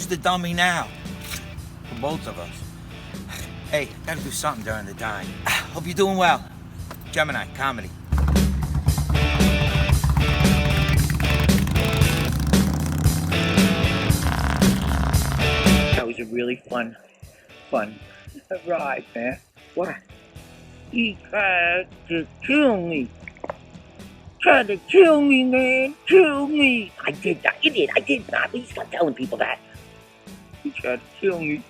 Who's the dummy now? For both of us. Hey, gotta do something during the dine. Hope you're doing well. Gemini, comedy. That was a really fun ride, man. What? He tried to kill me. Tried to kill me, man. Kill me. I did not. You did. I did not. Please stop telling people that. He tried to kill me.